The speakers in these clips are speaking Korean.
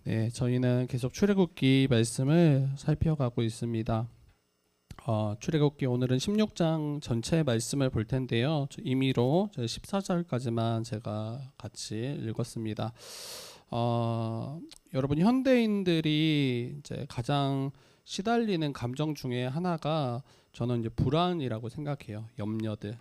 네, 저희는 계속 출애굽기 말씀을 살펴가고 있습니다. 출애굽기 오늘은 16장 전체 말씀을 볼 텐데요. 임의로 14절까지만 제가 같이 읽었습니다. 여러분 현대인들이 이제 가장 시달리는 감정 중에 하나가 저는 이제 불안이라고 생각해요. 염려들.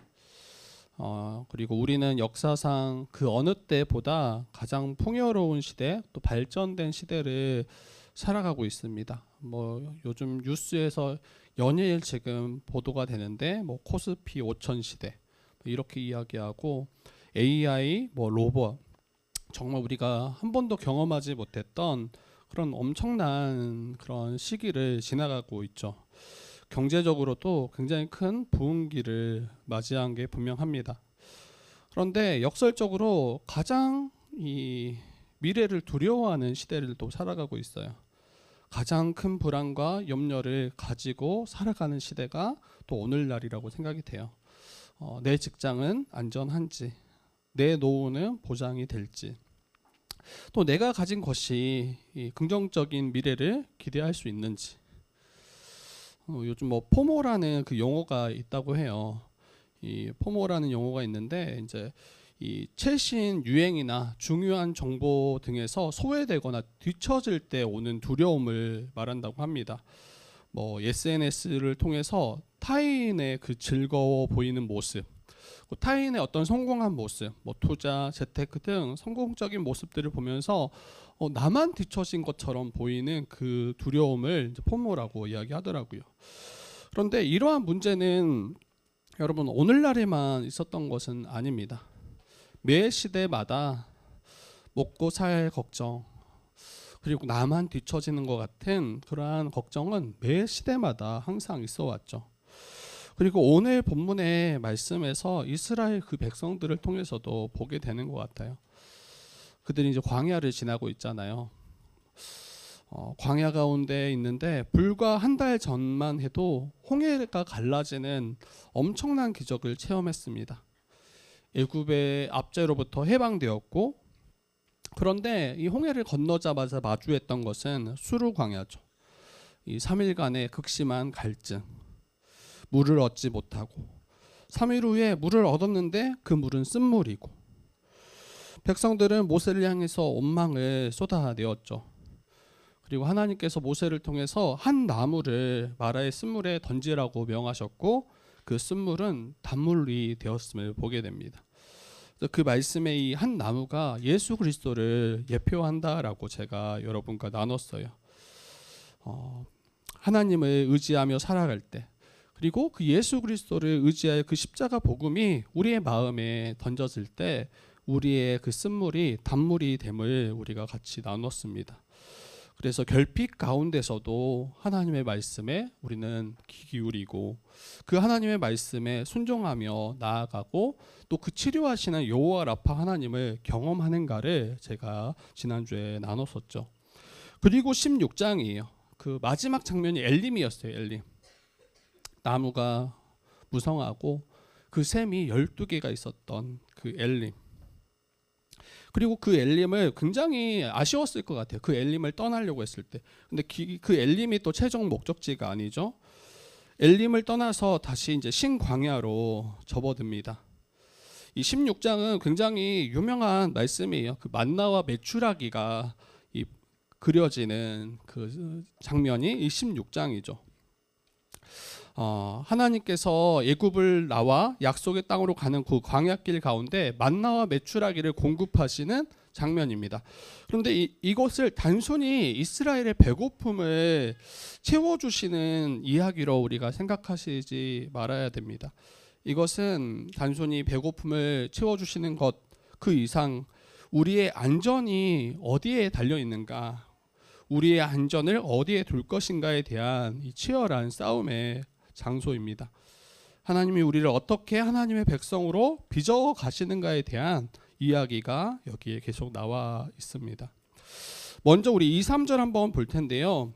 그리고 우리는 역사상 그 어느 때보다 가장 풍요로운 시대, 또 발전된 시대를 살아가고 있습니다. 뭐 요즘 뉴스에서 연일 지금 보도가 되는데 뭐 코스피 5천 시대 이렇게 이야기하고 AI, 뭐 로봇, 정말 우리가 한 번도 경험하지 못했던 그런 엄청난 그런 시기를 지나가고 있죠. 경제적으로도 굉장히 큰 부흥기를 맞이한 게 분명합니다. 그런데 역설적으로 가장 이 미래를 두려워하는 시대를 또 살아가고 있어요. 가장 큰 불안과 염려를 가지고 살아가는 시대가 또 오늘날이라고 생각이 돼요. 내 직장은 안전한지, 내 노후는 보장이 될지, 또 내가 가진 것이 이 긍정적인 미래를 기대할 수 있는지. 요즘 뭐 포모라는 그 용어가 있다고 해요. 이 포모라는 용어가 있는데 이제 이 최신 유행이나 중요한 정보 등에서 소외되거나 뒤처질 때 오는 두려움을 말한다고 합니다. 뭐 SNS를 통해서 타인의 그 즐거워 보이는 모습, 타인의 어떤 성공한 모습, 뭐 투자, 재테크 등 성공적인 모습들을 보면서 나만 뒤처진 것처럼 보이는 그 두려움을 이제 포모라고 이야기하더라고요. 그런데 이러한 문제는 여러분 오늘날에만 있었던 것은 아닙니다. 매 시대마다 먹고 살 걱정, 그리고 나만 뒤처지는 것 같은 그러한 걱정은 매 시대마다 항상 있어 왔죠. 그리고 오늘 본문의 말씀에서 이스라엘 그 백성들을 통해서도 보게 되는 것 같아요. 그들이 이제 광야를 지나고 있잖아요. 광야 가운데 있는데 불과 한 달 전만 해도 홍해가 갈라지는 엄청난 기적을 체험했습니다. 애굽의 압제로부터 해방되었고, 그런데 이 홍해를 건너자마자 마주했던 것은 수르 광야죠. 이 3일간의 극심한 갈증, 물을 얻지 못하고 3일 후에 물을 얻었는데 그 물은 쓴물이고, 백성들은 모세를 향해서 원망을 쏟아내었죠. 그리고 하나님께서 모세를 통해서 한 나무를 마라의 쓴물에 던지라고 명하셨고 그 쓴물은 단물이 되었음을 보게 됩니다. 그 말씀의 이 한 나무가 예수 그리스도를 예표한다라고 제가 여러분과 나눴어요. 하나님을 의지하며 살아갈 때, 그리고 그 예수 그리스도를 의지할 그 십자가 복음이 우리의 마음에 던져질 때 우리의 그 쓴물이 단물이 됨을 우리가 같이 나눴습니다. 그래서 결핍 가운데서도 하나님의 말씀에 우리는 귀 기울이고 그 하나님의 말씀에 순종하며 나아가고 또 그 치료하시는 여호와 라파 하나님을 경험하는가를 제가 지난주에 나눴었죠. 그리고 16장이에요. 그 마지막 장면이 엘림이었어요. 엘림. 나무가 무성하고 그 샘이 12개가 있었던 그 엘림. 그리고 그 엘림을 굉장히 아쉬웠을 것 같아요. 그 엘림을 떠나려고 했을 때. 근데 그 엘림이 또 최종 목적지가 아니죠. 엘림을 떠나서 다시 이제 신광야로 접어듭니다. 이 16장은 굉장히 유명한 말씀이에요. 그 만나와 메추라기가 이 그려지는 그 장면이 이 16장이죠. 하나님께서 애굽을 나와 약속의 땅으로 가는 그 광야길 가운데 만나와 메추라기를 공급하시는 장면입니다. 그런데 이것을 단순히 이스라엘의 배고픔을 채워주시는 이야기로 우리가 생각하시지 말아야 됩니다. 이것은 단순히 배고픔을 채워주시는 것 그 이상 우리의 안전이 어디에 달려 있는가, 우리의 안전을 어디에 둘 것인가에 대한 이 치열한 싸움의 장소입니다. 하나님이 우리를 어떻게 하나님의 백성으로 빚어 가시는가에 대한 이야기가 여기에 계속 나와 있습니다. 먼저 우리 2, 3절 한번 볼 텐데요.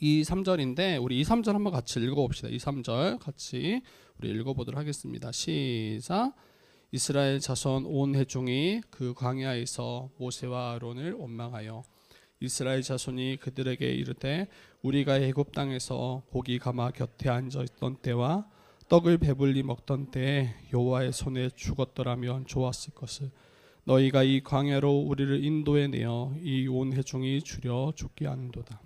2, 3절인데 우리 2, 3절 한번 같이 읽어봅시다. 2, 3절 같이 우리 읽어보도록 하겠습니다. 시작. 이스라엘 자손 온 회중이 그 광야에서 모세와 아론을 원망하여 이스라엘 자손이 그들에게 이르되 우리가 애굽 땅에서 고기 가마 곁에 앉아 있던 때와 떡을 배불리 먹던 때에 여호와의 손에 죽었더라면 좋았을 것을. 너희가 이 광야로 우리를 인도해 내어 이 온 회중이 주려 죽게 하는도다.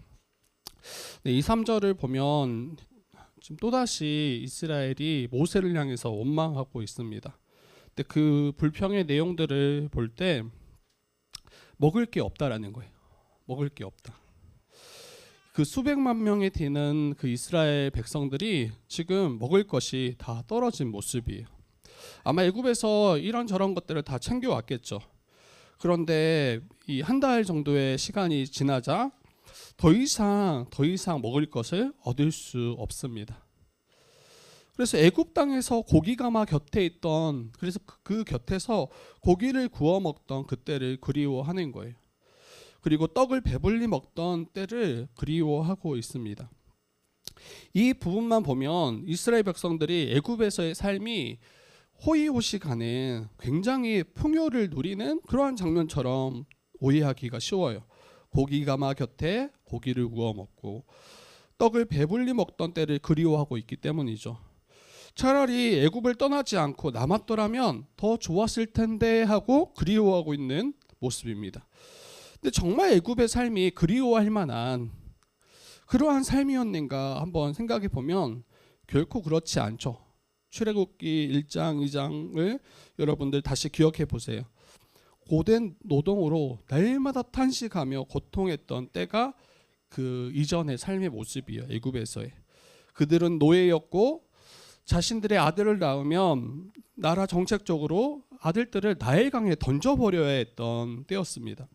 네, 이 3절을 보면 지금 또다시 이스라엘이 모세를 향해서 원망하고 있습니다. 근데 그 불평의 내용들을 볼 때 먹을 게 없다라는 거예요. 먹을 게 없다. 그 수백만 명이 되는 그 이스라엘 백성들이 지금 먹을 것이 다 떨어진 모습이에요. 아마 애굽에서 이런저런 것들을 다 챙겨왔겠죠. 그런데 이 한 달 정도의 시간이 지나자 더 이상 먹을 것을 얻을 수 없습니다. 그래서 애굽 땅에서 고기 가마 곁에 있던, 그래서 그 곁에서 고기를 구워 먹던 그때를 그리워하는 거예요. 그리고 떡을 배불리 먹던 때를 그리워하고 있습니다. 이 부분만 보면 이스라엘 백성들이 애굽에서의 삶이 호의호식하는 굉장히 풍요를 누리는 그러한 장면처럼 오해하기가 쉬워요. 고기 가마 곁에 고기를 구워 먹고 떡을 배불리 먹던 때를 그리워하고 있기 때문이죠. 차라리 애굽을 떠나지 않고 남았더라면 더 좋았을 텐데 하고 그리워하고 있는 모습입니다. 근데 정말 애굽의 삶이 그리워할 만한 그러한 삶이었는가 한번 생각해 보면 결코 그렇지 않죠. 출애굽기 1장 2장을 여러분들 다시 기억해 보세요. 고된 노동으로 날마다 탄식하며 고통했던 때가 그 이전의 삶의 모습이에요. 애굽에서의. 그들은 노예였고 자신들의 아들을 낳으면 나라 정책적으로 아들들을 나일강에 던져버려야 했던 때였습니다.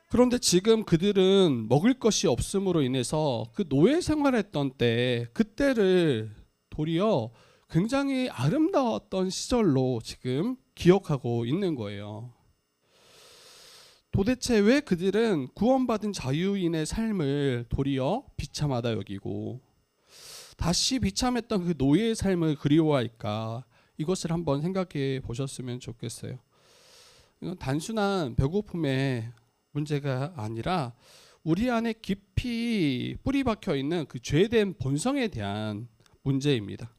그런데 지금 그들은 먹을 것이 없음으로 인해서 그 노예 생활했던 때 그때를 도리어 굉장히 아름다웠던 시절로 지금 기억하고 있는 거예요. 도대체 왜 그들은 구원받은 자유인의 삶을 도리어 비참하다 여기고 다시 비참했던 그 노예의 삶을 그리워할까? 이것을 한번 생각해 보셨으면 좋겠어요. 이건 단순한 배고픔의 문제가 아니라 우리 안에 깊이 뿌리 박혀 있는 그 죄된 본성에 대한 문제입니다.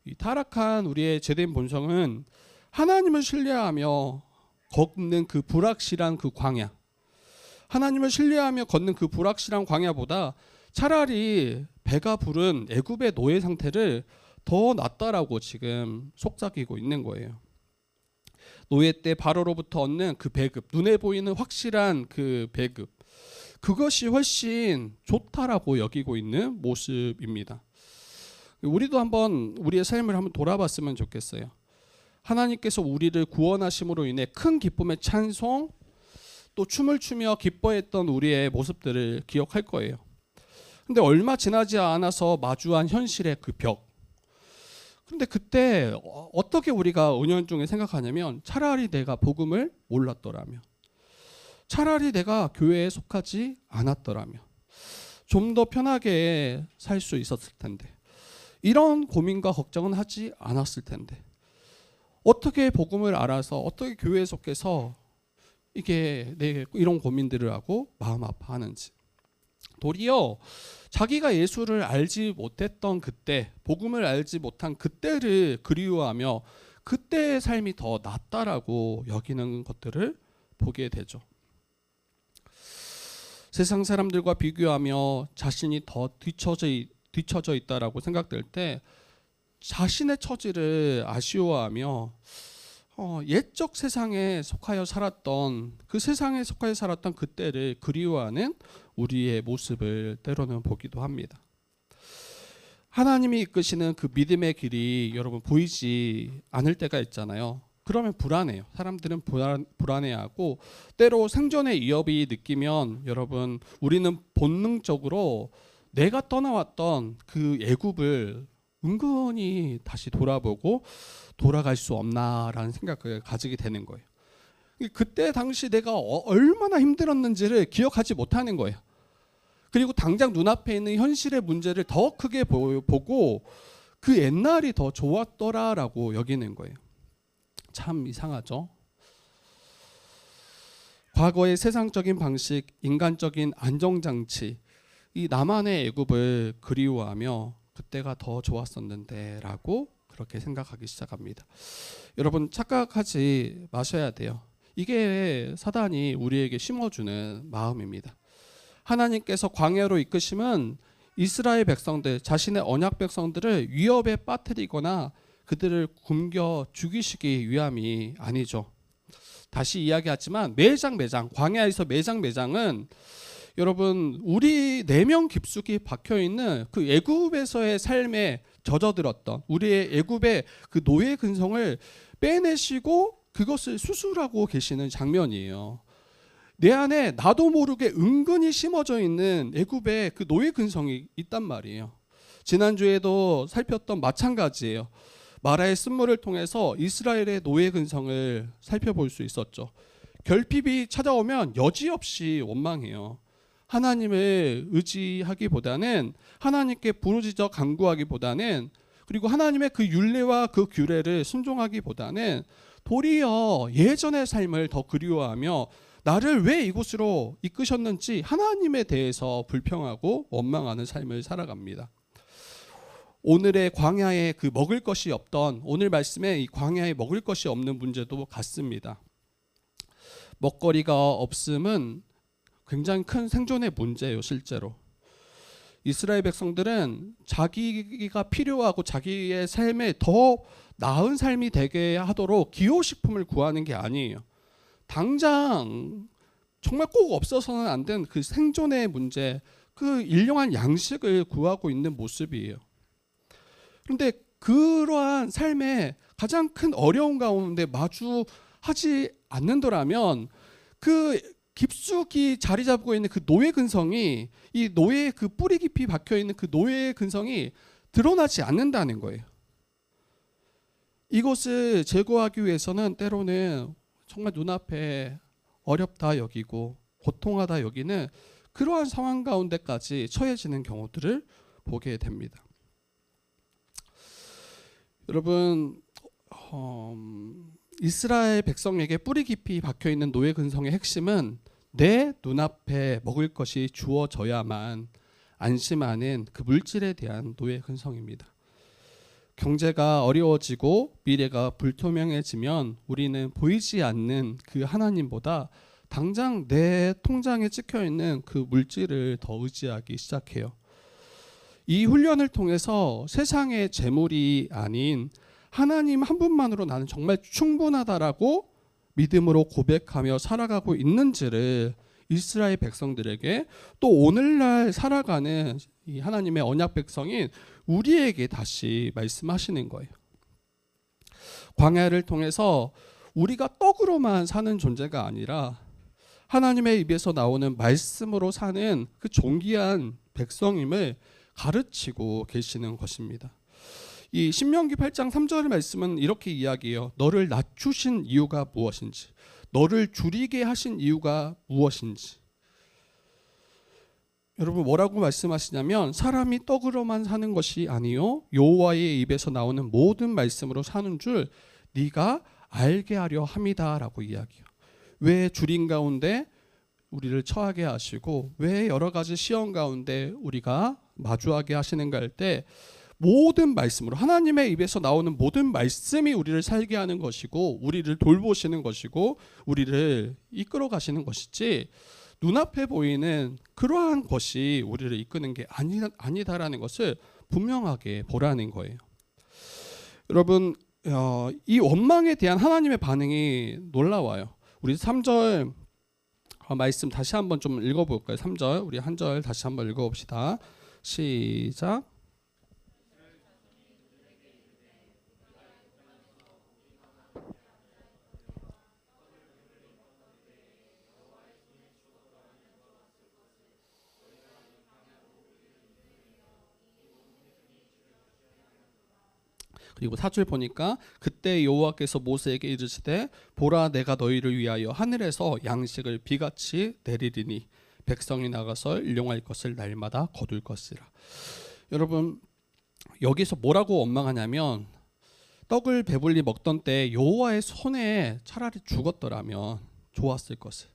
이 타락한 우리의 죄된 본성은 하나님을 신뢰하며 걷는 그 불확실한 그 광야, 하나님을 신뢰하며 걷는 그 불확실한 광야보다 차라리 배가 부른 애굽의 노예 상태를 더 낫다라고 지금 속삭이고 있는 거예요. 노예 때 바로로부터 얻는 그 배급, 눈에 보이는 확실한 그 배급, 그것이 훨씬 좋다라고 여기고 있는 모습입니다. 우리도 한번 우리의 삶을 한번 돌아봤으면 좋겠어요. 하나님께서 우리를 구원하심으로 인해 큰 기쁨의 찬송, 또 춤을 추며 기뻐했던 우리의 모습들을 기억할 거예요. 근데 얼마 지나지 않아서 마주한 현실의 그 벽. 근데 그때 어떻게 우리가 은연중에 생각하냐면 차라리 내가 복음을 몰랐더라면, 차라리 내가 교회에 속하지 않았더라면 좀 더 편하게 살 수 있었을 텐데, 이런 고민과 걱정은 하지 않았을 텐데, 어떻게 복음을 알아서 어떻게 교회에 속해서 이게 내 이런 고민들을 하고 마음 아파하는지. 도리어 자기가 예수를 알지 못했던 그때, 복음을 알지 못한 그때를 그리워하며 그때의 삶이 더 낫다라고 여기는 것들을 보게 되죠. 세상 사람들과 비교하며 자신이 더 뒤처져 있다라고 생각될 때 자신의 처지를 아쉬워하며 옛적 세상에 속하여 살았던 그 세상에 속하여 살았던 그때를 그리워하는 우리의 모습을 때로는 보기도 합니다. 하나님이 이끄시는 그 믿음의 길이 여러분 보이지 않을 때가 있잖아요. 그러면 불안해요. 사람들은 불안해하고 때로 생존의 위협이 느끼면 여러분 우리는 본능적으로 내가 떠나왔던 그 애굽을 은근히 다시 돌아보고 돌아갈 수 없나라는 생각을 가지게 되는 거예요. 그때 당시 내가 얼마나 힘들었는지를 기억하지 못하는 거예요. 그리고 당장 눈앞에 있는 현실의 문제를 더 크게 보고 그 옛날이 더 좋았더라라고 여기는 거예요. 참 이상하죠. 과거의 세상적인 방식, 인간적인 안정장치, 이 나만의 애굽을 그리워하며 그때가 더 좋았었는데 라고 그렇게 생각하기 시작합니다. 여러분, 착각하지 마셔야 돼요. 이게 사단이 우리에게 심어주는 마음입니다. 하나님께서 광야로 이끄심은 이스라엘 백성들, 자신의 언약 백성들을 위협에 빠뜨리거나 그들을 굶겨 죽이시기 위함이 아니죠. 다시 이야기하지만 매장 광야에서 매장은 여러분, 우리 내면 깊숙이 박혀있는 그 애굽에서의 삶에 젖어들었던 우리의 애굽의 그 노예 근성을 빼내시고 그것을 수술하고 계시는 장면이에요. 내 안에 나도 모르게 은근히 심어져 있는 애굽의 그 노예 근성이 있단 말이에요. 지난주에도 살폈던 마찬가지예요. 마라의 쓴물을 통해서 이스라엘의 노예 근성을 살펴볼 수 있었죠. 결핍이 찾아오면 여지없이 원망해요. 하나님을 의지하기보다는, 하나님께 부르짖어 간구하기보다는, 그리고 하나님의 그 율례와 그 규례를 순종하기보다는 도리어 예전의 삶을 더 그리워하며 나를 왜 이곳으로 이끄셨는지 하나님에 대해서 불평하고 원망하는 삶을 살아갑니다. 오늘의 광야에 그 먹을 것이 없던, 오늘 말씀에 이 광야에 먹을 것이 없는 문제도 같습니다. 먹거리가 없음은 굉장히 큰 생존의 문제예요. 실제로 이스라엘 백성들은 자기가 필요하고 자기의 삶에 더 나은 삶이 되게 하도록 기호식품을 구하는 게 아니에요. 당장 정말 꼭 없어서는 안 되는 그 생존의 문제, 그 일용할 양식을 구하고 있는 모습이에요. 그런데 그러한 삶의 가장 큰 어려움 가운데 마주하지 않는더라면 그 깊숙이 자리 잡고 있는 그 노예 근성이, 이 노예의 그 뿌리 깊이 박혀 있는 그 노예의 근성이 드러나지 않는다는 거예요. 이것을 제거하기 위해서는 때로는 정말 눈앞에 어렵다 여기고 고통하다 여기는 그러한 상황 가운데까지 처해지는 경우들을 보게 됩니다. 여러분, 이스라엘 백성에게 뿌리 깊이 박혀있는 노예 근성의 핵심은 내 눈앞에 먹을 것이 주어져야만 안심하는 그 물질에 대한 노예 근성입니다. 경제가 어려워지고 미래가 불투명해지면 우리는 보이지 않는 그 하나님보다 당장 내 통장에 찍혀있는 그 물질을 더 의지하기 시작해요. 이 훈련을 통해서 세상의 재물이 아닌 하나님 한 분만으로 나는 정말 충분하다라고 믿음으로 고백하며 살아가고 있는지를 이스라엘 백성들에게, 또 오늘날 살아가는 이 하나님의 언약 백성인 우리에게 다시 말씀하시는 거예요. 광야를 통해서 우리가 떡으로만 사는 존재가 아니라 하나님의 입에서 나오는 말씀으로 사는 그 존귀한 백성임을 가르치고 계시는 것입니다. 이 신명기 8장 3절 말씀은 이렇게 이야기해요. 너를 낮추신 이유가 무엇인지, 너를 줄이게 하신 이유가 무엇인지. 여러분, 뭐라고 말씀하시냐면 사람이 떡으로만 사는 것이 아니요 여호와의 입에서 나오는 모든 말씀으로 사는 줄 네가 알게 하려 함이다라고 이야기해요. 왜 주린 가운데 우리를 처하게 하시고 왜 여러 가지 시험 가운데 우리가 마주하게 하시는가 할 때 모든 말씀으로, 하나님의 입에서 나오는 모든 말씀이 우리를 살게 하는 것이고 우리를 돌보시는 것이고 우리를 이끌어 가시는 것이지 눈앞에 보이는 그러한 것이 우리를 이끄는 게 아니다라는 것을 분명하게 보라는 거예요. 여러분, 이 원망에 대한 하나님의 반응이 놀라워요. 우리 3절 말씀 다시 한번 좀 읽어볼까요? 3절 우리 한 절 다시 한번 읽어봅시다. 시작. 그리고 4절 보니까 그때 여호와께서 모세에게 이르시되 보라 내가 너희를 위하여 하늘에서 양식을 비같이 내리리니 백성이 나가서 일용할 것을 날마다 거둘 것이라. 여러분, 여기서 뭐라고 원망하냐면 떡을 배불리 먹던 때 여호와의 손에 차라리 죽었더라면 좋았을 것을.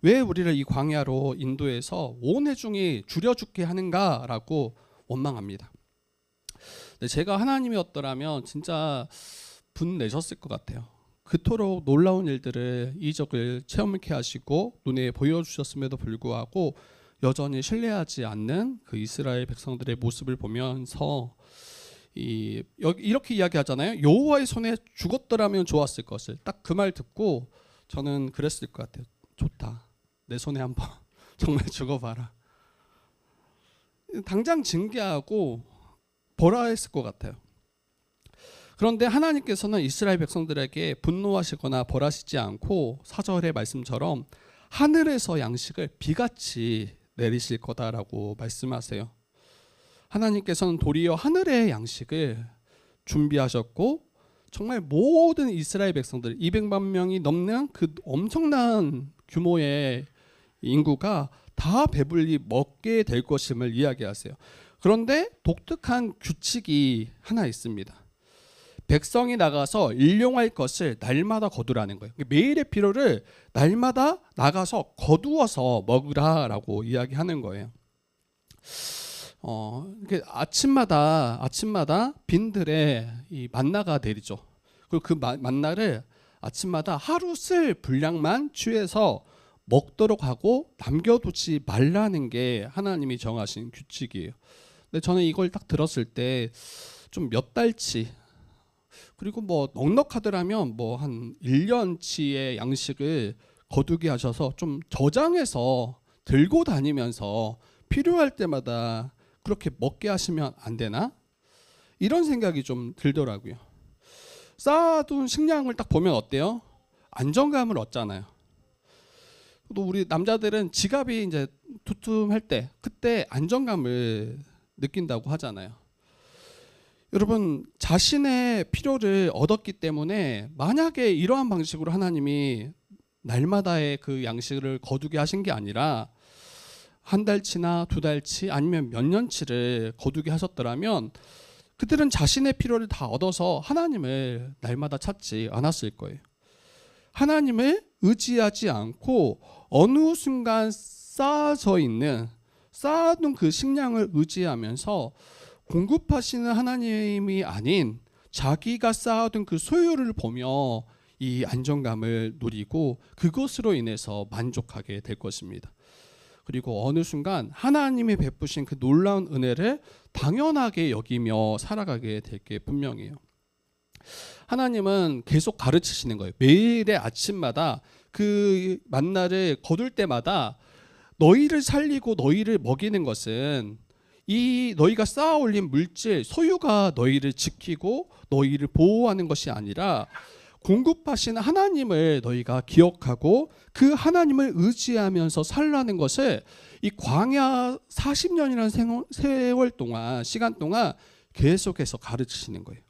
왜 우리를 이 광야로 인도해서 온 회중이 줄여 죽게 하는가라고 원망합니다. 근데 제가 하나님이었더라면 진짜 분내셨을 것 같아요. 그토록 놀라운 일들을 이적을 체험케 하시고 눈에 보여주셨음에도 불구하고 여전히 신뢰하지 않는 그 이스라엘 백성들의 모습을 보면서 이렇게 이야기하잖아요. 여호와의 손에 죽었더라면 좋았을 것을. 딱 그 말 듣고 저는 그랬을 것 같아요. 좋다. 내 손에 한번 정말 죽어봐라. 당장 징계하고 벌하 했을 것 같아요. 그런데 하나님께서는 이스라엘 백성들에게 분노하시거나 벌하시지 않고 4절의 말씀처럼 하늘에서 양식을 비같이 내리실 거다라고 말씀하세요. 하나님께서는 도리어 하늘의 양식을 준비하셨고 정말 모든 이스라엘 백성들 200만 명이 넘는 그 엄청난 규모의 인구가 다 배불리 먹게 될 것임을 이야기하세요. 그런데 독특한 규칙이 하나 있습니다. 백성이 나가서 일용할 것을 날마다 거두라는 거예요. 매일의 필요를 날마다 나가서 거두어서 먹으라라고 이야기하는 거예요. 아침마다 빈들에 이 만나가 내리죠. 그리고 그 만나를 아침마다 하루 쓸 분량만 취해서 먹도록 하고 남겨두지 말라는 게 하나님이 정하신 규칙이에요. 근데 저는 이걸 딱 들었을 때 좀 몇 달치, 그리고 뭐 넉넉하더라면 뭐 한 1년치의 양식을 거두게 하셔서 좀 저장해서 들고 다니면서 필요할 때마다 그렇게 먹게 하시면 안 되나? 이런 생각이 좀 들더라고요. 쌓아둔 식량을 딱 보면 어때요? 안정감을 얻잖아요. 또 우리 남자들은 지갑이 이제 두툼할 때 그때 안정감을 느낀다고 하잖아요. 여러분, 자신의 필요를 얻었기 때문에 만약에 이러한 방식으로 하나님이 날마다의 그 양식을 거두게 하신 게 아니라 한 달치나 두 달치 아니면 몇 년치를 거두게 하셨더라면 그들은 자신의 필요를 다 얻어서 하나님을 날마다 찾지 않았을 거예요. 하나님을 의지하지 않고 어느 순간 쌓아둔 그 식량을 의지하면서 공급하시는 하나님이 아닌 자기가 쌓아둔 그 소유를 보며 이 안정감을 누리고 그것으로 인해서 만족하게 될 것입니다. 그리고 어느 순간 하나님이 베푸신 그 놀라운 은혜를 당연하게 여기며 살아가게 될 게 분명해요. 하나님은 계속 가르치시는 거예요. 매일의 아침마다 그 만나를 거둘 때마다 너희를 살리고 너희를 먹이는 것은 이 너희가 쌓아 올린 물질, 소유가 너희를 지키고 너희를 보호하는 것이 아니라 공급하시는 하나님을 너희가 기억하고 그 하나님을 의지하면서 살라는 것을 이 광야 40년이라는 세월 동안, 시간 동안 계속해서 가르치시는 거예요.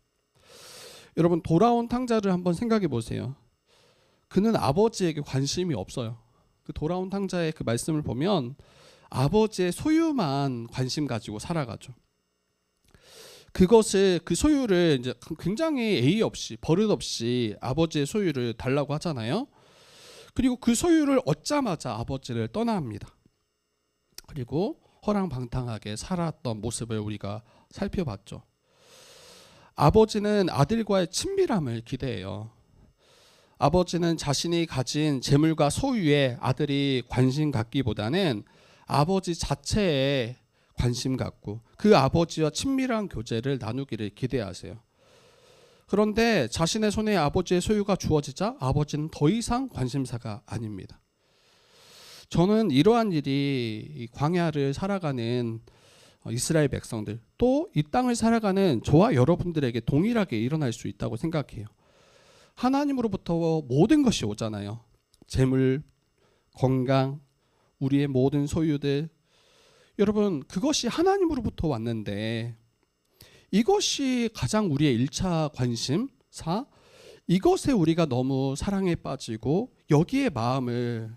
여러분, 돌아온 탕자를 한번 생각해 보세요. 그는 아버지에게 관심이 없어요. 그 돌아온 탕자의 그 말씀을 보면 아버지의 소유만 관심 가지고 살아가죠. 그 소유를 이제 굉장히 예의 없이, 버릇 없이 아버지의 소유를 달라고 하잖아요. 그리고 그 소유를 얻자마자 아버지를 떠납니다. 그리고 허랑방탕하게 살았던 모습을 우리가 살펴봤죠. 아버지는 아들과의 친밀함을 기대해요. 아버지는 자신이 가진 재물과 소유에 아들이 관심 갖기보다는 아버지 자체에 관심 갖고 그 아버지와 친밀한 교제를 나누기를 기대하세요. 그런데 자신의 손에 아버지의 소유가 주어지자 아버지는 더 이상 관심사가 아닙니다. 저는 이러한 일이 광야를 살아가는 이스라엘 백성들, 또 이 땅을 살아가는 저와 여러분들에게 동일하게 일어날 수 있다고 생각해요. 하나님으로부터 모든 것이 오잖아요. 재물, 건강, 우리의 모든 소유들. 여러분, 그것이 하나님으로부터 왔는데 이것이 가장 우리의 1차 관심사, 이것에 우리가 너무 사랑에 빠지고 여기에 마음을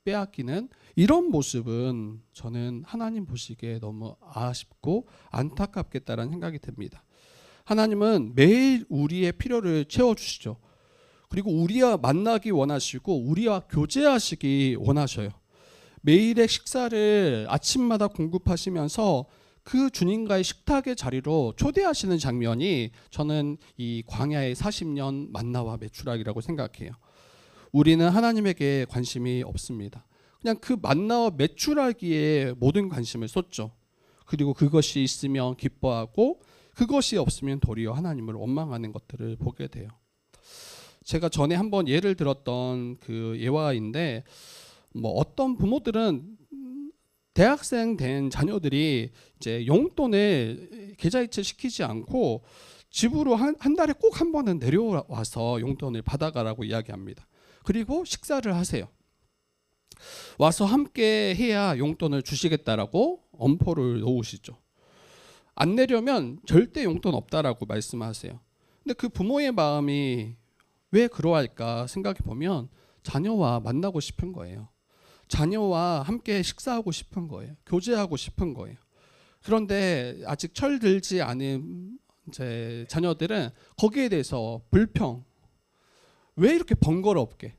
빼앗기는 이런 모습은 저는 하나님 보시기에 너무 아쉽고 안타깝겠다라는 생각이 듭니다. 하나님은 매일 우리의 필요를 채워주시죠. 그리고 우리와 만나기 원하시고 우리와 교제하시기 원하셔요. 매일의 식사를 아침마다 공급하시면서 그 주님과의 식탁의 자리로 초대하시는 장면이 저는 이 광야의 40년 만나와 메추라기라고 생각해요. 우리는 하나님에게 관심이 없습니다. 그냥 그 만나와 메추라기에 모든 관심을 쏟죠. 그리고 그것이 있으면 기뻐하고 그것이 없으면 도리어 하나님을 원망하는 것들을 보게 돼요. 제가 전에 한번 예를 들었던 그 예화인데, 뭐 어떤 부모들은 대학생 된 자녀들이 이제 용돈을 계좌이체 시키지 않고 집으로 한 달에 꼭 한 번은 내려와서 용돈을 받아가라고 이야기합니다. 그리고 식사를 하세요. 와서 함께 해야 용돈을 주시겠다라고 엄포를 놓으시죠. 안 내려면 절대 용돈 없다라고 말씀하세요. 근데 그 부모의 마음이 왜 그러할까 생각해 보면 자녀와 만나고 싶은 거예요. 자녀와 함께 식사하고 싶은 거예요. 교제하고 싶은 거예요. 그런데 아직 철들지 않은 이제 자녀들은 거기에 대해서 불평. 왜 이렇게 번거롭게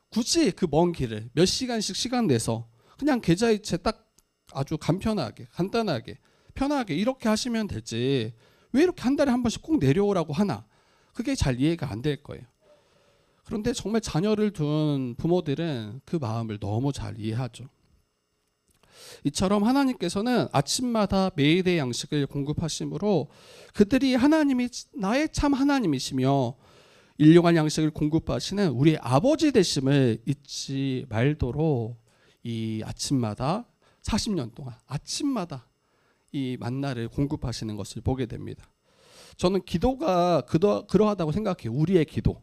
굳이 그 먼 길을 몇 시간씩 시간 내서 그냥 계좌이체 딱 아주 간편하게 간단하게 편하게 이렇게 하시면 되지 왜 이렇게 한 달에 한 번씩 꼭 내려오라고 하나. 그게 잘 이해가 안 될 거예요. 그런데 정말 자녀를 둔 부모들은 그 마음을 너무 잘 이해하죠. 이처럼 하나님께서는 아침마다 매일의 양식을 공급하심으로 그들이 하나님이 나의 참 하나님이시며 일용할 양식을 공급하시는 우리의 아버지 되심을 잊지 말도록 이 아침마다 40년 동안 아침마다 이 만나를 공급하시는 것을 보게 됩니다. 저는 기도가 그러하다고 생각해요. 우리의 기도.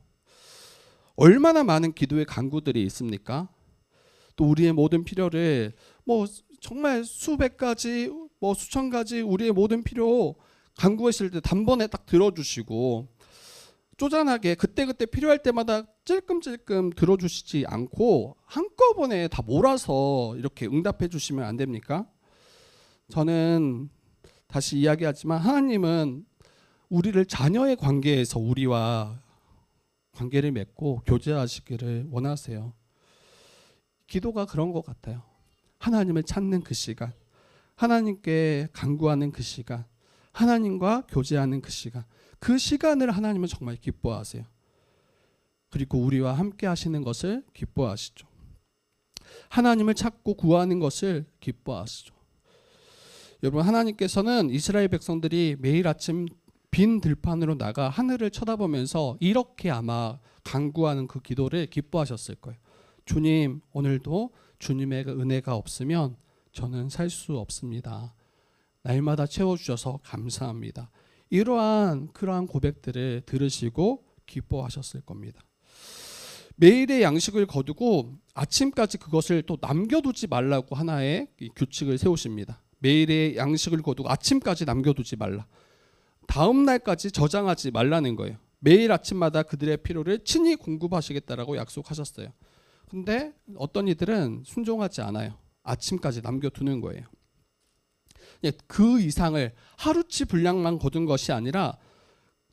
얼마나 많은 기도의 간구들이 있습니까? 또 우리의 모든 필요를 뭐 정말 수백 가지 뭐 수천 가지 우리의 모든 필요 간구하실 때 단번에 딱 들어주시고 쪼잔하게 그때그때 필요할 때마다 찔끔찔끔 들어주시지 않고 한꺼번에 다 몰아서 이렇게 응답해 주시면 안 됩니까? 저는 다시 이야기하지만 하나님은 우리를 자녀의 관계에서 우리와 관계를 맺고 교제하시기를 원하세요. 기도가 그런 것 같아요. 하나님을 찾는 그 시간, 하나님께 간구하는 그 시간, 하나님과 교제하는 그 시간, 그 시간을 하나님은 정말 기뻐하세요. 그리고 우리와 함께 하시는 것을 기뻐하시죠. 하나님을 찾고 구하는 것을 기뻐하시죠. 여러분, 하나님께서는 이스라엘 백성들이 매일 아침 빈 들판으로 나가 하늘을 쳐다보면서 이렇게 아마 간구하는 그 기도를 기뻐하셨을 거예요. 주님, 오늘도 주님의 은혜가 없으면 저는 살 수 없습니다. 날마다 채워주셔서 감사합니다. 그러한 고백들을 들으시고 기뻐하셨을 겁니다. 매일의 양식을 거두고 아침까지 그것을 또 남겨두지 말라고 하나의 규칙을 세우십니다. 매일의 양식을 거두고 아침까지 남겨두지 말라. 다음 날까지 저장하지 말라는 거예요. 매일 아침마다 그들의 필요를 친히 공급하시겠다라고 약속하셨어요. 근데 어떤 이들은 순종하지 않아요. 아침까지 남겨두는 거예요. 그 이상을 하루치 분량만 거둔 것이 아니라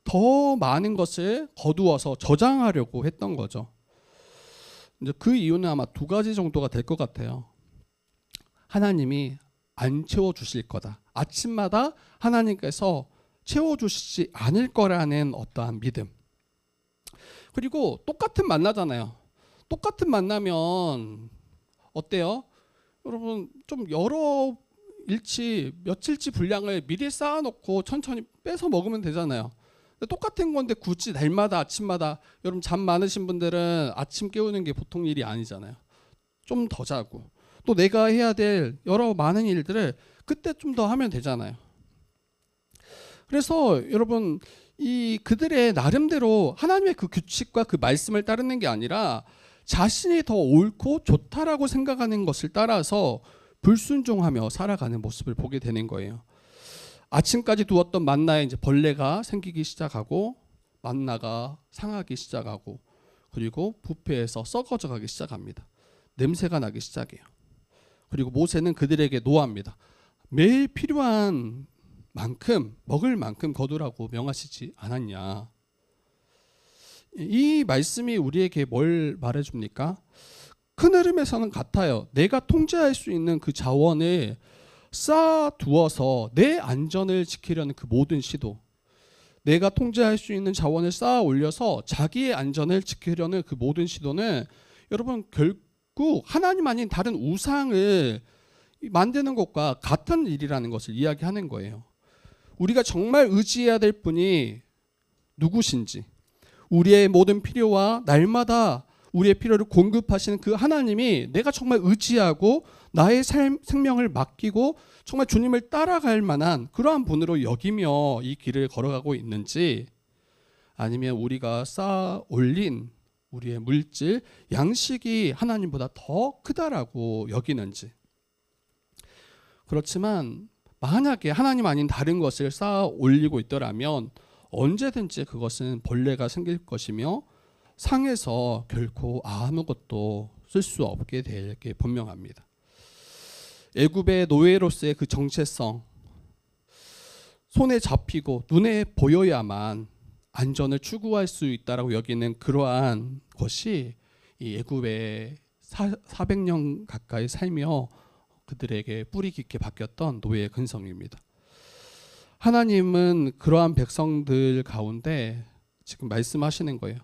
더 많은 것을 거두어서 저장하려고 했던 거죠. 이제 그 이유는 아마 두 가지 정도가 될 것 같아요. 하나님이 안 채워주실 거다. 아침마다 하나님께서 채워주시지 않을 거라는 어떠한 믿음. 그리고 똑같은 만나잖아요. 똑같은 만나면 어때요? 여러분 좀 여러 일치 며칠치 분량을 미리 쌓아놓고 천천히 빼서 먹으면 되잖아요. 똑같은 건데 굳이 날마다 아침마다 여러분 잠 많으신 분들은 아침 깨우는 게 보통 일이 아니잖아요. 좀 더 자고 또 내가 해야 될 여러 많은 일들을 그때 좀 더 하면 되잖아요. 그래서 여러분 이 그들의 나름대로 하나님의 그 규칙과 그 말씀을 따르는 게 아니라 자신이 더 옳고 좋다라고 생각하는 것을 따라서 불순종하며 살아가는 모습을 보게 되는 거예요. 아침까지 두었던 만나에 이제 벌레가 생기기 시작하고 만나가 상하기 시작하고 그리고 부패해서 썩어져 가기 시작합니다. 냄새가 나기 시작해요. 그리고 모세는 그들에게 노합니다. 매일 필요한 만큼 먹을 만큼 거두라고 명하시지 않았냐. 이 말씀이 우리에게 뭘 말해줍니까? 큰 흐름에서는 같아요. 내가 통제할 수 있는 그 자원을 쌓아두어서 내 안전을 지키려는 그 모든 시도, 내가 통제할 수 있는 자원을 쌓아 올려서 자기의 안전을 지키려는 그 모든 시도는 여러분 결국 하나님 아닌 다른 우상을 만드는 것과 같은 일이라는 것을 이야기하는 거예요. 우리가 정말 의지해야 될 분이 누구신지, 우리의 모든 필요와 날마다 우리의 필요를 공급하시는 그 하나님이 내가 정말 의지하고 나의 생명을 맡기고 정말 주님을 따라갈 만한 그러한 분으로 여기며 이 길을 걸어가고 있는지, 아니면 우리가 쌓아 올린 우리의 물질, 양식이 하나님보다 더 크다라고 여기는지. 그렇지만 만약에 하나님 아닌 다른 것을 쌓아 올리고 있더라면 언제든지 그것은 벌레가 생길 것이며 상해서 결코 아무것도 쓸 수 없게 될 게 분명합니다. 애굽의 노예로서의 그 정체성, 손에 잡히고 눈에 보여야만 안전을 추구할 수 있다라고 여기는 그러한 것이 이 애굽의 400년 가까이 살며 그들에게 뿌리 깊게 박혔던 노예의 근성입니다. 하나님은 그러한 백성들 가운데 지금 말씀하시는 거예요.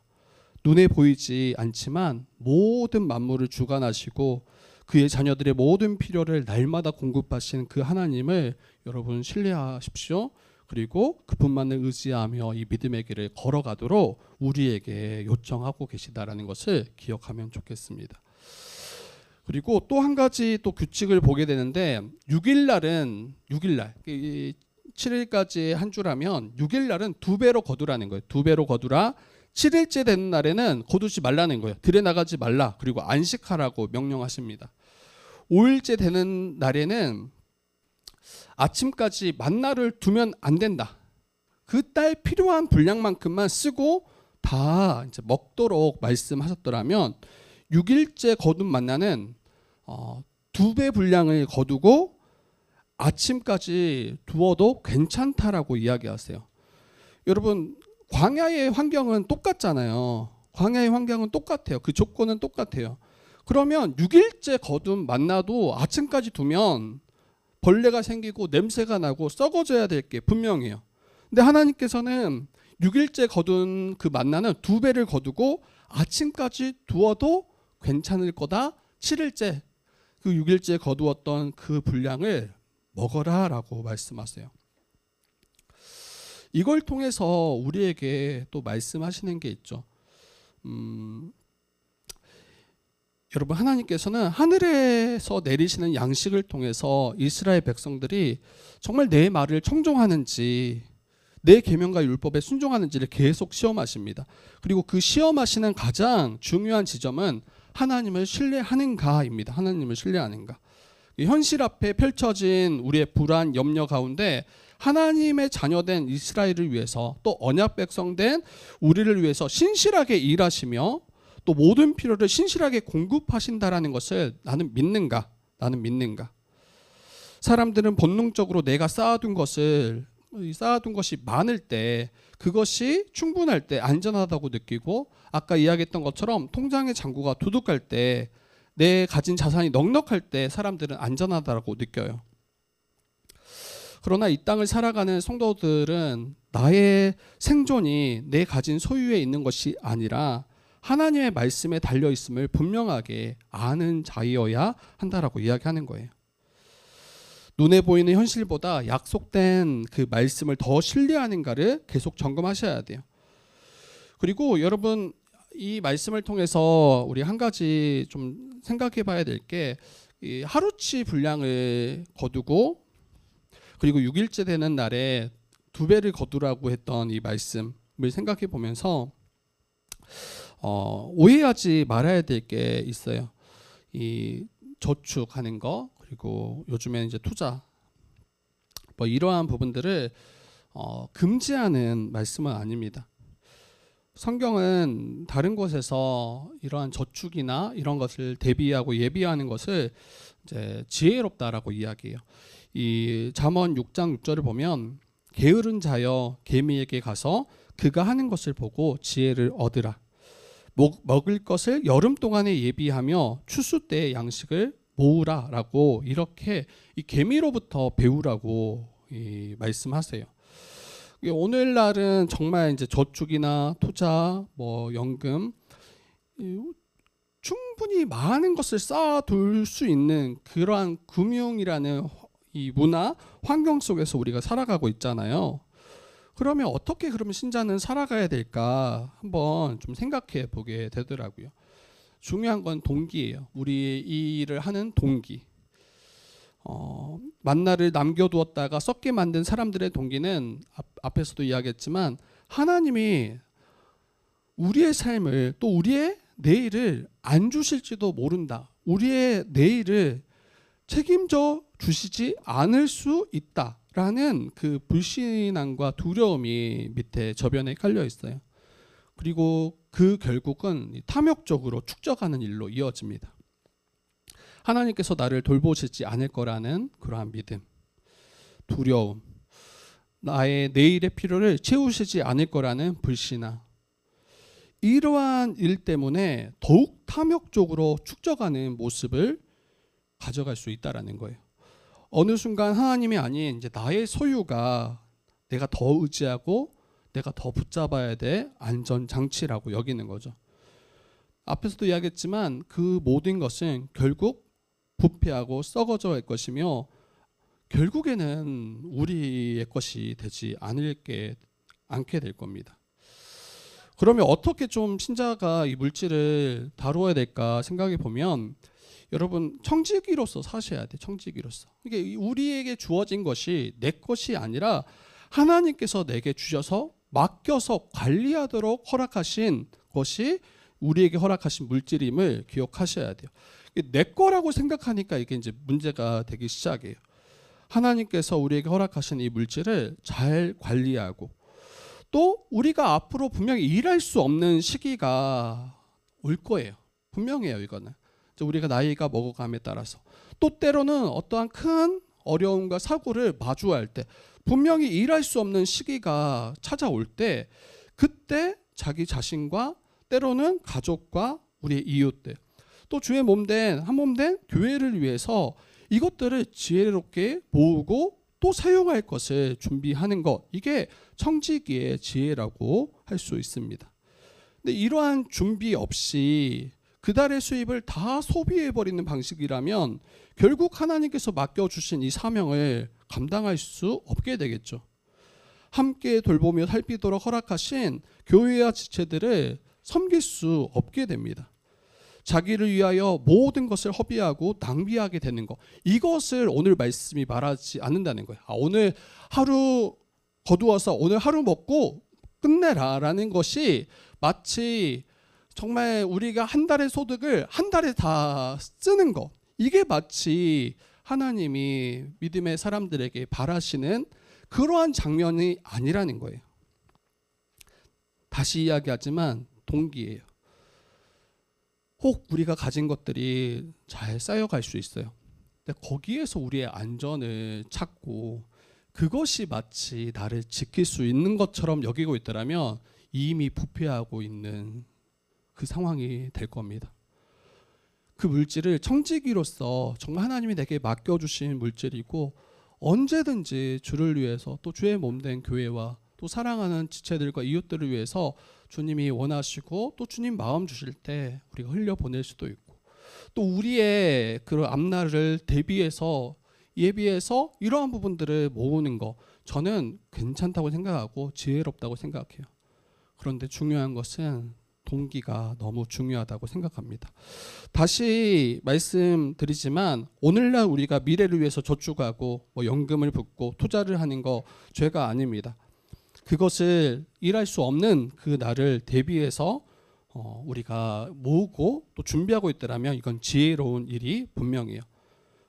눈에 보이지 않지만 모든 만물을 주관하시고 그의 자녀들의 모든 필요를 날마다 공급하시는 그 하나님을 여러분 신뢰하십시오. 그리고 그분만을 의지하며 이 믿음의 길을 걸어가도록 우리에게 요청하고 계시다라는 것을 기억하면 좋겠습니다. 그리고 또 한 가지 또 규칙을 보게 되는데 6일날은 6일날 7일까지 한 주라면 6일날은 2배로 거두라는 거예요. 2배로 거두라. 7일째 되는 날에는 거두지 말라는 거예요. 들에 나가지 말라. 그리고 안식하라고 명령하십니다. 5일째 되는 날에는 아침까지 만나를 두면 안 된다. 그 달 필요한 분량만큼만 쓰고 다 이제 먹도록 말씀하셨더라면 6일째 거둔 만나는 2배 분량을 거두고 아침까지 두어도 괜찮다라고 이야기하세요. 여러분 광야의 환경은 똑같잖아요. 광야의 환경은 똑같아요. 그 조건은 똑같아요. 그러면 6일째 거둔 만나도 아침까지 두면 벌레가 생기고 냄새가 나고 썩어져야 될 게 분명해요. 근데 하나님께서는 6일째 거둔 그 만나는 2배를 거두고 아침까지 두어도 괜찮을 거다. 7일째 그 6일째 거두었던 그 분량을 먹어라 라고 말씀하세요. 이걸 통해서 우리에게 또 말씀하시는 게 있죠. 여러분 하나님께서는 하늘에서 내리시는 양식을 통해서 이스라엘 백성들이 정말 내 말을 청종하는지 내 계명과 율법에 순종하는지를 계속 시험하십니다. 그리고 그 시험하시는 가장 중요한 지점은 하나님을 신뢰하는가입니다. 하나님을 신뢰하는가. 현실 앞에 펼쳐진 우리의 불안, 염려 가운데 하나님의 자녀된 이스라엘을 위해서 또 언약 백성된 우리를 위해서 신실하게 일하시며 또 모든 필요를 신실하게 공급하신다라는 것을 나는 믿는가? 나는 믿는가? 사람들은 본능적으로 내가 쌓아둔 것이 많을 때, 그것이 충분할 때 안전하다고 느끼고, 아까 이야기했던 것처럼 통장의 잔고가 두둑할 때, 내 가진 자산이 넉넉할 때 사람들은 안전하다고 느껴요. 그러나 이 땅을 살아가는 성도들은 나의 생존이 내 가진 소유에 있는 것이 아니라 하나님의 말씀에 달려 있음을 분명하게 아는 자이어야 한다라고 이야기하는 거예요. 눈에 보이는 현실보다 약속된 그 말씀을 더 신뢰하는가를 계속 점검하셔야 돼요. 그리고 여러분 이 말씀을 통해서 우리 한 가지 좀 생각해 봐야 될 게, 하루치 분량을 거두고 그리고 6일째 되는 날에 2배를 거두라고 했던 이 말씀을 생각해 보면서 오해하지 말아야 될 게 있어요. 이 저축하는 거, 그리고 요즘에 이제 투자, 뭐 이러한 부분들을 금지하는 말씀은 아닙니다. 성경은 다른 곳에서 이러한 저축이나 이런 것을 대비하고 예비하는 것을 이제 지혜롭다라고 이야기해요. 이 잠언 6장 6절을 보면 게으른 자여 개미에게 가서 그가 하는 것을 보고 지혜를 얻으라. 먹을 것을 여름 동안에 예비하며 추수 때 양식을 모으라라고 이렇게 이 개미로부터 배우라고 말씀하세요. 오늘날은 정말 이제 저축이나 투자, 뭐 연금 충분히 많은 것을 쌓아둘 수 있는 그러한 금융이라는 이 문화 환경 속에서 우리가 살아가고 있잖아요. 그러면 어떻게 그러면 신자는 살아가야 될까 한번 좀 생각해 보게 되더라고요. 중요한 건 동기예요. 우리 이 일을 하는 동기. 만나를 남겨두었다가 썩게 만든 사람들의 동기는 앞에서도 이야기했지만 하나님이 우리의 삶을 또 우리의 내일을 안 주실지도 모른다. 우리의 내일을 책임져 주시지 않을 수 있다라는 그 불신앙과 두려움이 밑에 저변에 깔려 있어요. 그리고 그 결국은 탐욕적으로 축적하는 일로 이어집니다. 하나님께서 나를 돌보시지 않을 거라는 그러한 믿음, 두려움, 나의 내일의 필요를 채우시지 않을 거라는 불신앙, 이러한 일 때문에 더욱 탐욕적으로 축적하는 모습을 가져갈 수 있다라는 거예요. 어느 순간 하나님이 아닌 이제 나의 소유가 내가 더 의지하고 내가 더 붙잡아야 될 안전장치라고 여기는 거죠. 앞에서도 이야기했지만 그 모든 것은 결국 부패하고 썩어져 갈 것이며 결국에는 우리의 것이 되지 않게 될 겁니다. 그러면 어떻게 좀 신자가 이 물질을 다루어야 될까 생각해 보면 여러분 청지기로서 사셔야 돼. 청지기로서. 이게 우리에게 주어진 것이 내 것이 아니라 하나님께서 내게 주셔서 맡겨서 관리하도록 허락하신 것이 우리에게 허락하신 물질임을 기억하셔야 돼요. 내 거라고 생각하니까 이게 이제 문제가 되기 시작해요. 하나님께서 우리에게 허락하신 이 물질을 잘 관리하고 또 우리가 앞으로 분명히 일할 수 없는 시기가 올 거예요. 분명해요, 이거는. 우리가 나이가 먹어감에 따라서 또 때로는 어떠한 큰 어려움과 사고를 마주할 때 분명히 일할 수 없는 시기가 찾아올 때 그때 자기 자신과 때로는 가족과 우리의 이웃들 또 주의 한 몸 된 교회를 위해서 이것들을 지혜롭게 모으고 또 사용할 것을 준비하는 것, 이게 청지기의 지혜라고 할 수 있습니다. 근데 이러한 준비 없이 그달의 수입을 다 소비해버리는 방식이라면 결국 하나님께서 맡겨주신 이 사명을 감당할 수 없게 되겠죠. 함께 돌보며 살피도록 허락하신 교회와 지체들을 섬길 수 없게 됩니다. 자기를 위하여 모든 것을 허비하고 낭비하게 되는 것, 이것을 오늘 말씀이 말하지 않는다는 거예요. 오늘 하루 거두어서 오늘 하루 먹고 끝내라 라는 것이 마치 정말 우리가 한 달의 소득을 한 달에 다 쓰는 것, 이게 마치 하나님이 믿음의 사람들에게 바라시는 그러한 장면이 아니라는 거예요. 다시 이야기하지만 동기예요. 혹 우리가 가진 것들이 잘 쌓여갈 수 있어요. 근데 거기에서 우리의 안전을 찾고 그것이 마치 나를 지킬 수 있는 것처럼 여기고 있더라면 이미 부패하고 있는 그 상황이 될 겁니다. 그 물질을 청지기로서 정말 하나님이 내게 맡겨주신 물질이고 언제든지 주를 위해서 또 주의 몸된 교회와 또 사랑하는 지체들과 이웃들을 위해서 주님이 원하시고 또 주님 마음 주실 때 우리가 흘려보낼 수도 있고 또 우리의 그 앞날을 예비해서 이러한 부분들을 모으는 거 저는 괜찮다고 생각하고 지혜롭다고 생각해요. 그런데 중요한 것은 동기가 너무 중요하다고 생각합니다. 다시 말씀드리지만 오늘날 우리가 미래를 위해서 저축하고 연금을 붓고 투자를 하는 거 죄가 아닙니다. 그것을 일할 수 없는 그 날을 대비해서 우리가 모으고 또 준비하고 있더라면 이건 지혜로운 일이 분명해요.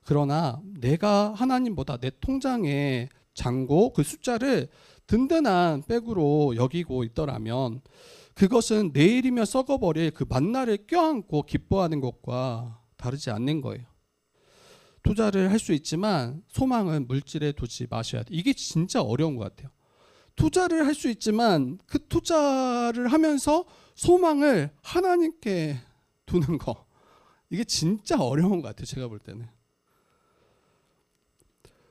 그러나 내가 하나님보다 내 통장의 잔고 그 숫자를 든든한 백으로 여기고 있더라면 그것은 내일이면 썩어버릴 그 만나를 껴안고 기뻐하는 것과 다르지 않는 거예요. 투자를 할 수 있지만 소망은 물질에 두지 마셔야 돼요. 이게 진짜 어려운 것 같아요. 투자를 할 수 있지만 그 투자를 하면서 소망을 하나님께 두는 거, 이게 진짜 어려운 것 같아요. 제가 볼 때는.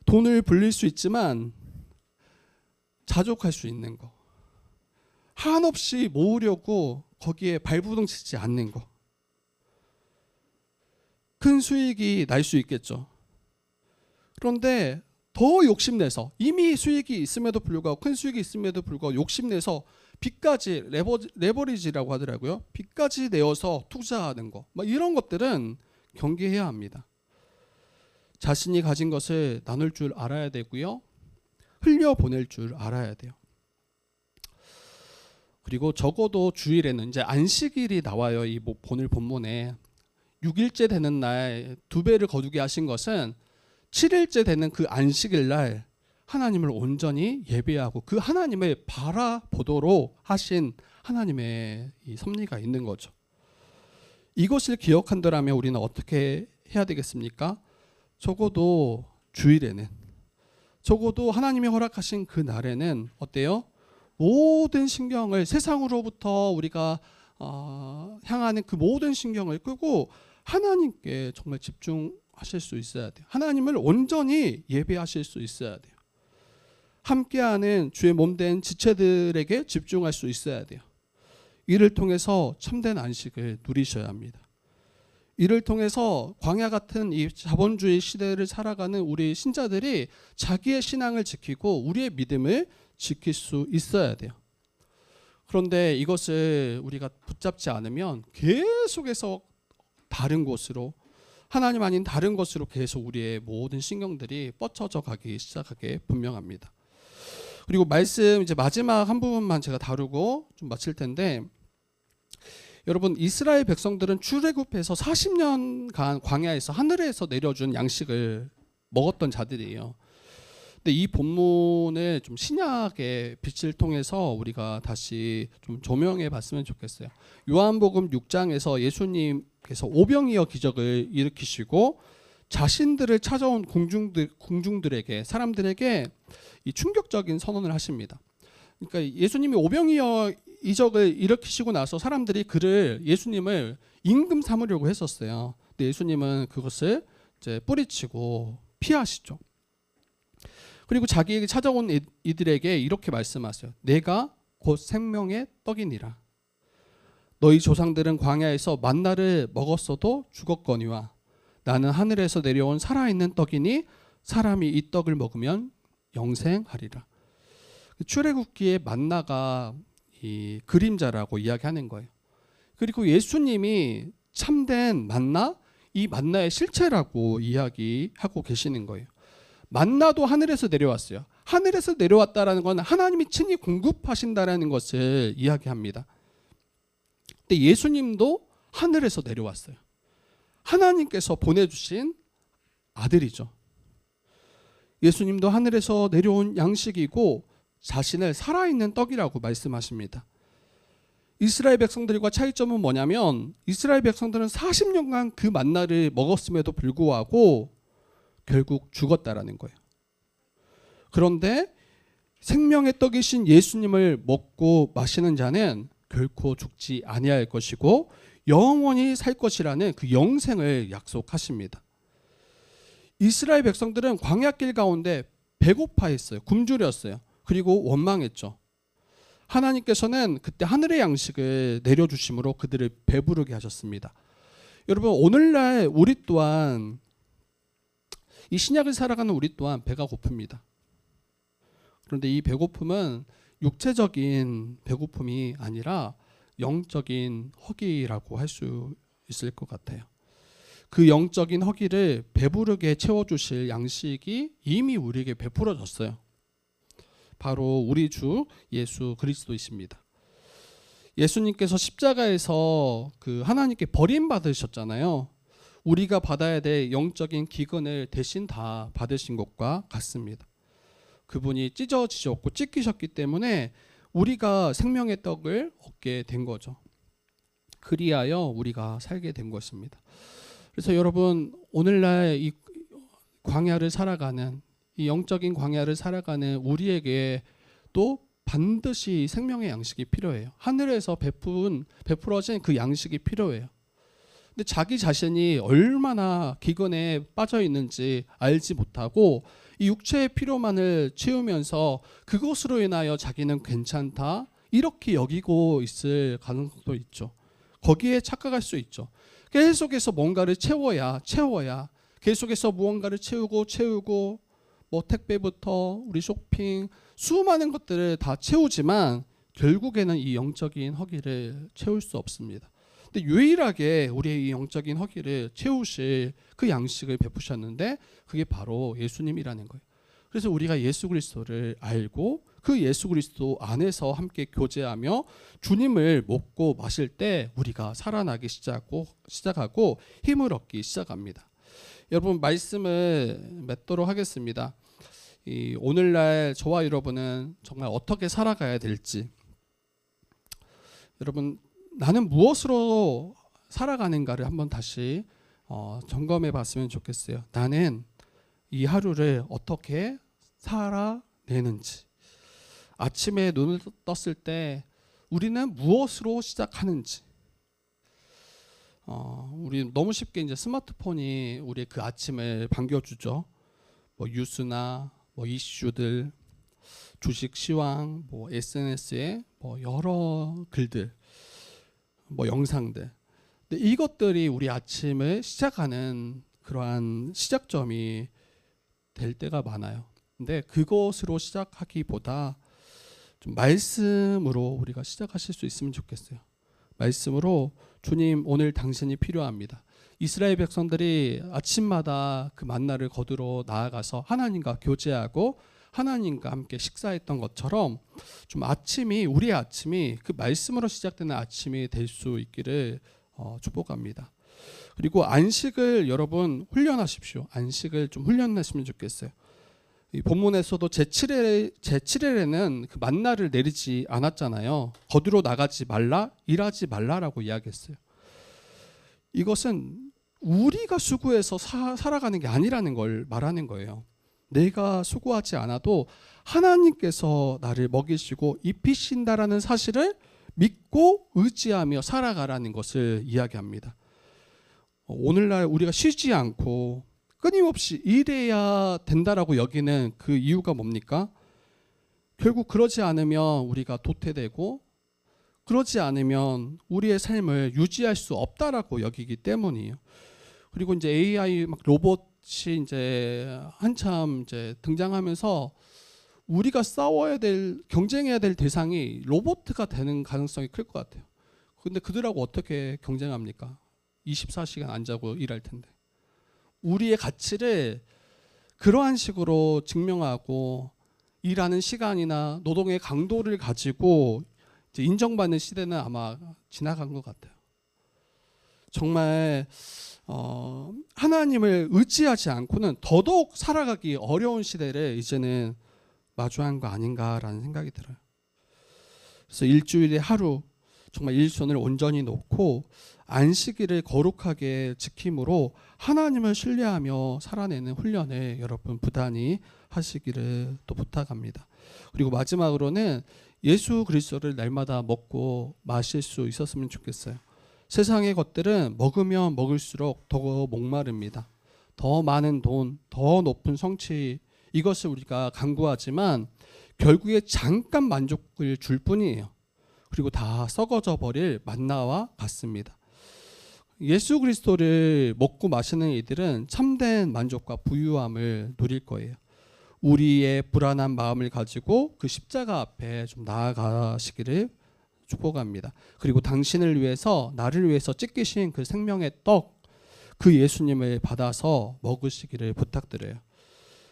돈을 불릴 수 있지만 자족할 수 있는 거, 한없이 모으려고 거기에 발부동 치지 않는 거. 큰 수익이 날 수 있겠죠. 그런데 더 욕심내서, 이미 수익이 있음에도 불구하고, 큰 수익이 있음에도 불구하고 욕심내서 빚까지, 레버리지라고 하더라고요. 빚까지 내어서 투자하는 거, 이런 것들은 경계해야 합니다. 자신이 가진 것을 나눌 줄 알아야 되고요, 흘려보낼 줄 알아야 돼요. 그리고 적어도 주일에는, 이제 안식일이 나와요. 이 오늘 본문에 6일째 되는 날 2배를 거두게 하신 것은 7일째 되는 그 안식일 날 하나님을 온전히 예배하고 그 하나님을 바라보도록 하신 하나님의 이 섭리가 있는 거죠. 이것을 기억한다면 우리는 어떻게 해야 되겠습니까? 적어도 주일에는, 적어도 하나님이 허락하신 그 날에는 어때요? 모든 신경을, 세상으로부터 우리가 향하는 그 모든 신경을 끄고 하나님께 정말 집중하실 수 있어야 돼요. 하나님을 온전히 예배하실 수 있어야 돼요. 함께하는 주의 몸된 지체들에게 집중할 수 있어야 돼요. 이를 통해서 참된 안식을 누리셔야 합니다. 이를 통해서 광야 같은 이 자본주의 시대를 살아가는 우리 신자들이 자기의 신앙을 지키고 우리의 믿음을 지킬 수 있어야 돼요. 그런데 이것을 우리가 붙잡지 않으면 계속해서 다른 곳으로, 하나님 아닌 다른 것으로 계속 우리의 모든 신경들이 뻗쳐져 가기 시작하게 분명합니다. 그리고 말씀 이제 마지막 한 부분만 제가 다루고 좀 마칠 텐데, 여러분, 이스라엘 백성들은 출애굽해서 40년간 광야에서 하늘에서 내려준 양식을 먹었던 자들이에요. 근데 이 본문을 좀 신약의 빛을 통해서 우리가 다시 좀 조명해 봤으면 좋겠어요. 요한복음 6장에서 예수님께서 오병이어 기적을 일으키시고 자신들을 찾아온 공중들에게, 사람들에게 이 충격적인 선언을 하십니다. 그러니까 예수님이 오병이어 이적을 일으키시고 나서 사람들이 예수님을 임금 삼으려고 했었어요. 근데 예수님은 그것을 이제 뿌리치고 피하시죠. 그리고 자기에게 찾아온 이들에게 이렇게 말씀하세요. 내가 곧 생명의 떡이니라. 너희 조상들은 광야에서 만나를 먹었어도 죽었거니와 나는 하늘에서 내려온 살아있는 떡이니 사람이 이 떡을 먹으면 영생하리라. 출애굽기의 만나가 이 그림자라고 이야기하는 거예요. 그리고 예수님이 참된 만나, 이 만나의 실체라고 이야기하고 계시는 거예요. 만나도 하늘에서 내려왔어요. 하늘에서 내려왔다라는 건 하나님이 친히 공급하신다라는 것을 이야기합니다. 근데 예수님도 하늘에서 내려왔어요. 하나님께서 보내주신 아들이죠. 예수님도 하늘에서 내려온 양식이고 자신을 살아있는 떡이라고 말씀하십니다. 이스라엘 백성들과 차이점은 뭐냐면, 이스라엘 백성들은 40년간 그 만나를 먹었음에도 불구하고 결국 죽었다라는 거예요. 그런데 생명의 떡이신 예수님을 먹고 마시는 자는 결코 죽지 아니할 것이고 영원히 살 것이라는 그 영생을 약속하십니다. 이스라엘 백성들은 광야길 가운데 배고파했어요. 굶주렸어요. 그리고 원망했죠. 하나님께서는 그때 하늘의 양식을 내려주심으로 그들을 배부르게 하셨습니다. 여러분, 오늘날 우리 또한, 이 신약을 살아가는 우리 또한 배가 고픕니다. 그런데 이 배고픔은 육체적인 배고픔이 아니라 영적인 허기라고 할 수 있을 것 같아요. 그 영적인 허기를 배부르게 채워주실 양식이 이미 우리에게 베풀어졌어요. 바로 우리 주 예수 그리스도이십니다. 예수님께서 십자가에서 그 하나님께 버림받으셨잖아요. 우리가 받아야 될 영적인 기근을 대신 다 받으신 것과 같습니다. 그분이 찢어지셨고 찢기셨기 때문에 우리가 생명의 떡을 얻게 된 거죠. 그리하여 우리가 살게 된 것입니다. 그래서 여러분, 오늘날 이 광야를 살아가는, 이 영적인 광야를 살아가는 우리에게 또 반드시 생명의 양식이 필요해요. 하늘에서 베풀어진 그 양식이 필요해요. 근데 자기 자신이 얼마나 기근에 빠져 있는지 알지 못하고 이 육체의 필요만을 채우면서 그것으로 인하여 자기는 괜찮다 이렇게 여기고 있을 가능성도 있죠. 거기에 착각할 수 있죠. 계속해서 뭔가를 채워야 계속해서 무언가를 채우고 뭐 택배부터 우리 쇼핑 수많은 것들을 다 채우지만 결국에는 이 영적인 허기를 채울 수 없습니다. 근데 유일하게 우리의 이 영적인 허기를 채우실 그 양식을 베푸셨는데 그게 바로 예수님이라는 거예요. 그래서 우리가 예수 그리스도를 알고 그 예수 그리스도 안에서 함께 교제하며 주님을 먹고 마실 때 우리가 살아나기 시작하고 힘을 얻기 시작합니다. 여러분 말씀을 맺도록 하겠습니다. 오늘날 저와 여러분은 정말 어떻게 살아가야 될지, 여러분 나는 무엇으로 살아가는가를 한번 다시 점검해 봤으면 좋겠어요. 나는 이 하루를 어떻게 살아내는지, 아침에 눈을 떴을 때 우리는 무엇으로 시작하는지. 우리 너무 쉽게 이제 스마트폰이 우리의 그 아침을 반겨주죠. 뭐 뉴스나 뭐 이슈들, 주식 시황, 뭐 SNS에 뭐 여러 글들, 뭐 영상들. 근데 이것들이 우리 아침을 시작하는 그러한 시작점이 될 때가 많아요. 근데 그것으로 시작하기보다 좀 말씀으로 우리가 시작하실 수 있으면 좋겠어요. 말씀으로 주님 오늘 당신이 필요합니다. 이스라엘 백성들이 아침마다 그 만나를 거두러 나아가서 하나님과 교제하고 하나님과 함께 식사했던 것처럼 좀 우리의 아침이 그 말씀으로 시작되는 아침이 될 수 있기를 축복합니다. 그리고 안식을 여러분 훈련하십시오. 안식을 좀 훈련하시면 좋겠어요. 이 본문에서도 제7일에는 그 만나를 내리지 않았잖아요. 거두러 나가지 말라, 일하지 말라라고 이야기했어요. 이것은 우리가 수고해서 살아가는 게 아니라는 걸 말하는 거예요. 내가 수고하지 않아도 하나님께서 나를 먹이시고 입히신다라는 사실을 믿고 의지하며 살아가라는 것을 이야기합니다. 오늘날 우리가 쉬지 않고 끊임없이 일해야 된다라고 여기는 그 이유가 뭡니까? 결국 그러지 않으면 우리가 도태되고 그러지 않으면 우리의 삶을 유지할 수 없다라고 여기기 때문이에요. 그리고 이제 AI 막 로봇이 이제 한참 이제 등장하면서 우리가 경쟁해야 될 대상이 로봇가 되는 가능성이 클 것 같아요. 근데 그들하고 어떻게 경쟁합니까? 24시간 안 자고 일할 텐데. 우리의 가치를 그러한 식으로 증명하고 일하는 시간이나 노동의 강도를 가지고 이제 인정받는 시대는 아마 지나간 것 같아요. 정말 하나님을 의지하지 않고는 더더욱 살아가기 어려운 시대를 이제는 마주한 거 아닌가라는 생각이 들어요. 그래서 일주일에 하루 정말 일손을 온전히 놓고 안식일을 거룩하게 지킴으로 하나님을 신뢰하며 살아내는 훈련을 여러분 부단히 하시기를 또 부탁합니다. 그리고 마지막으로는 예수 그리스도를 날마다 먹고 마실 수 있었으면 좋겠어요. 세상의 것들은 먹으면 먹을수록 더 목마릅니다. 더 많은 돈, 더 높은 성취, 이것을 우리가 강구하지만 결국에 잠깐 만족을 줄 뿐이에요. 그리고 다 썩어져 버릴 만나와 같습니다. 예수 그리스도를 먹고 마시는 이들은 참된 만족과 부유함을 누릴 거예요. 우리의 불안한 마음을 가지고 그 십자가 앞에 좀 나아가시기를 축복합니다. 그리고 당신을 위해서, 나를 위해서 찢기신 그 생명의 떡, 그 예수님을 받아서 먹으시기를 부탁드려요.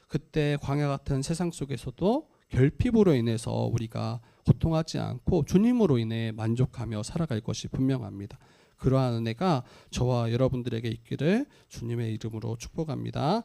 그때 광야 같은 세상 속에서도 결핍으로 인해서 우리가 고통하지 않고 주님으로 인해 만족하며 살아갈 것이 분명합니다. 그러한 은혜가 저와 여러분들에게 있기를 주님의 이름으로 축복합니다.